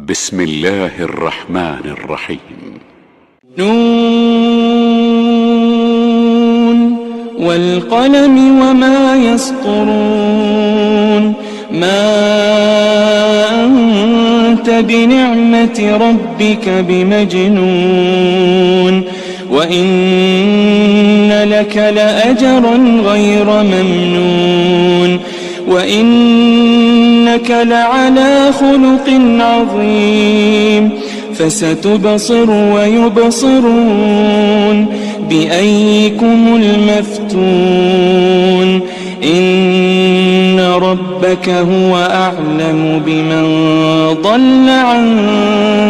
بسم الله الرحمن الرحيم. نون والقلم وما يسطرون. ما أنت بنعمة ربك بمجنون وإن لك لأجرا غير ممنون وإنك لعلى خلق عظيم. فستبصر ويبصرون بأيكم المفتون. إن ربك هو أعلم بمن ضل عن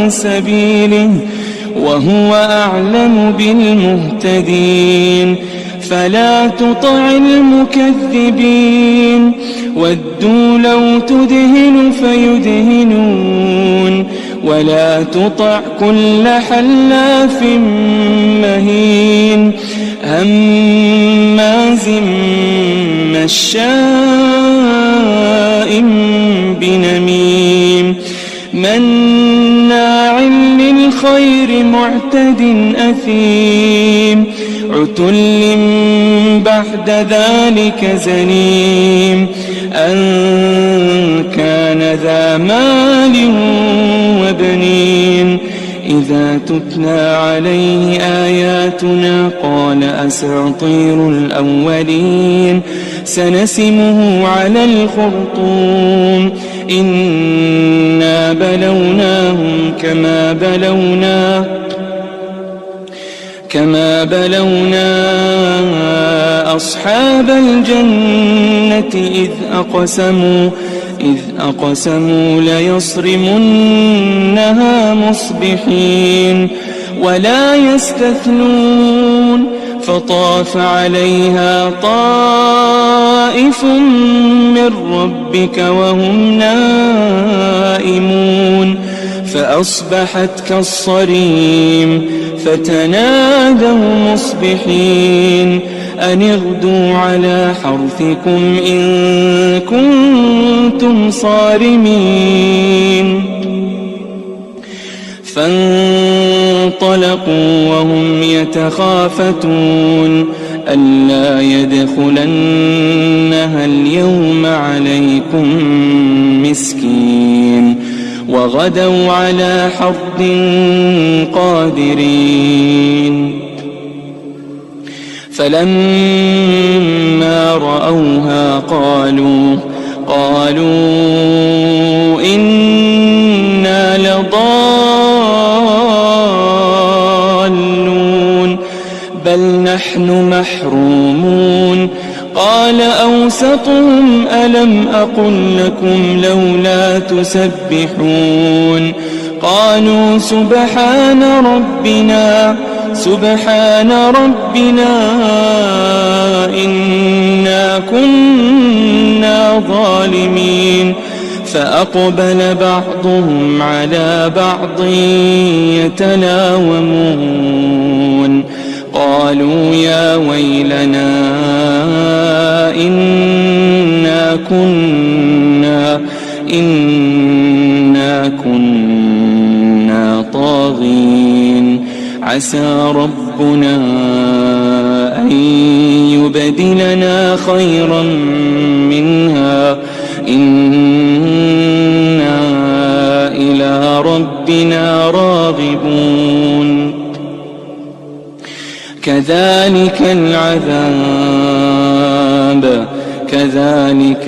سبيله وهو أعلم بالمهتدين. فلا تطع المكذبين ودوا لو تدهن فيدهنون ولا تطع كل حلاف مهين هماز مشاء بنميم مناع للخير معتد أثيم عتل بعد ذلك زنيم أن كان ذا مال وبنين. إذا تتلى عليه آياتنا قال أساطير الأولين سنسمه على الخرطوم. إنا بلوناهم كما بلونا أصحاب الجنة إذ أقسموا ليصرمنها مصبحين ولا يستثنون. فطاف عليها طائف من ربك وهم نائمون فأصبحت كالصريم. فتنادوا مصبحين أن اغدوا على حرثكم إن كنتم صارمين. فانطلقوا وهم يتخافتون ألا يدخلنها اليوم عليكم مسكين وغدوا على حرد قادرين. فلما رأوها قالوا إنا لضالون بل نحن محرومون. قال أوسطهم ألم أقل لكم لولا تسبحون. قالوا سبحان ربنا إنا كنا ظالمين. فأقبل بعضهم على بعض يتلاومون قالوا يا ويلنا إنا كنا طاغين. عسى ربنا أن يبدلنا خيرا منها إنا إلى ربنا راغبون. كذلك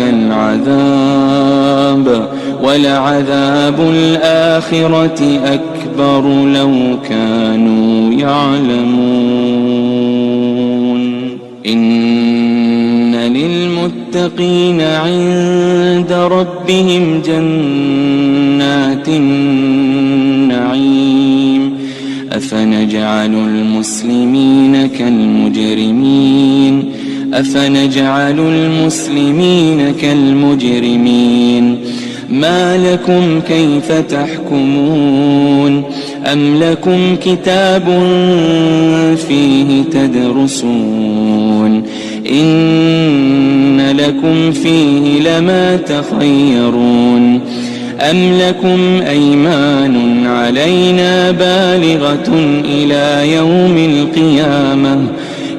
العذاب ولعذاب الآخرة أكبر لو كانوا يعلمون. إن للمتقين عند ربهم جنات النعيم. أفنجعل المسلمين كالمجرمين ما لكم كيف تحكمون. أم لكم كتاب فيه تدرسون إن لكم فيه لما تخيرون. أم لكم أيمان علينا بالغة إلى يوم القيامة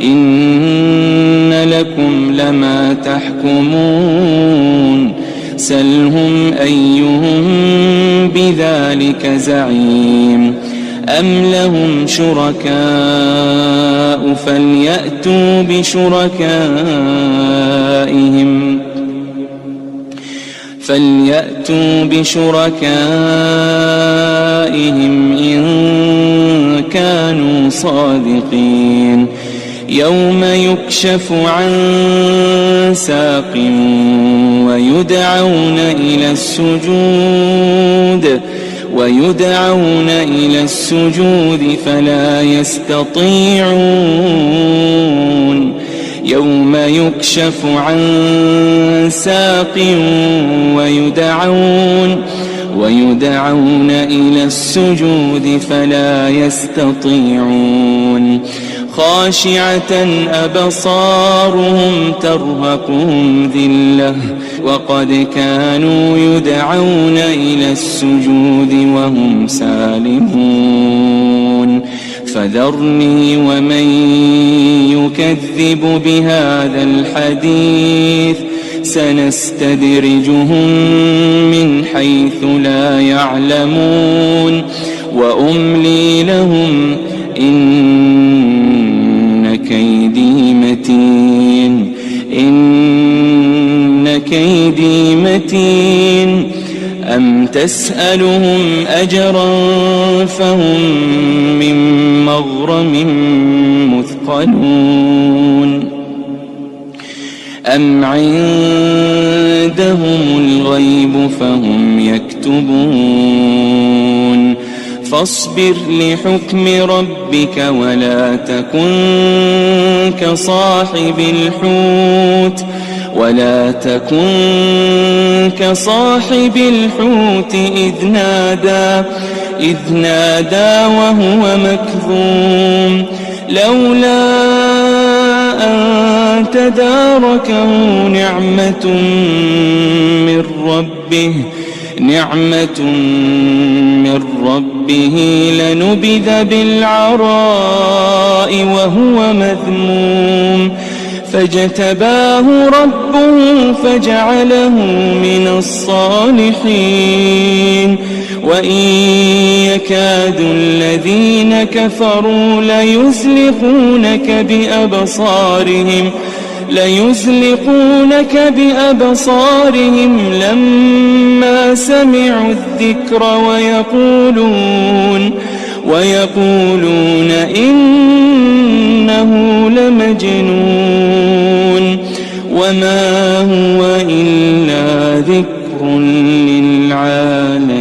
إن لكم لما تحكمون سلهم أيهم بذلك زعيم أم لهم شركاء فليأتوا بشركائهم إن كانوا صادقين يوم يكشف عن ساق ويدعون إلى السجود فلا يستطيعون يوم يكشف عن ساق ويدعون إلى السجود فلا يستطيعون خاشعة أبصارهم ترهقهم ذلة وقد كانوا يدعون إلى السجود وهم سالمون فذرني ومن يكذب بهذا الحديث سنستدرجهم من حيث لا يعلمون وأملي لهم إن كيدي متين أم تسألهم أجرا فهم من مغرم مثقلون أم عندهم الغيب فهم يكتبون فاصبر لحكم ربك ولا تكن كصاحب الحوت إذ نادى وهو مكظوم لولا أن تداركه نعمة من ربه لنبذ بالعراء وهو مذموم فاجتباه ربه فجعله من الصالحين وإن يكاد الذين كفروا ليزلقونك بأبصارهم لما سمعوا الذكر ويقولون إنه لمجنون وما هو إلا ذكر للعالمين.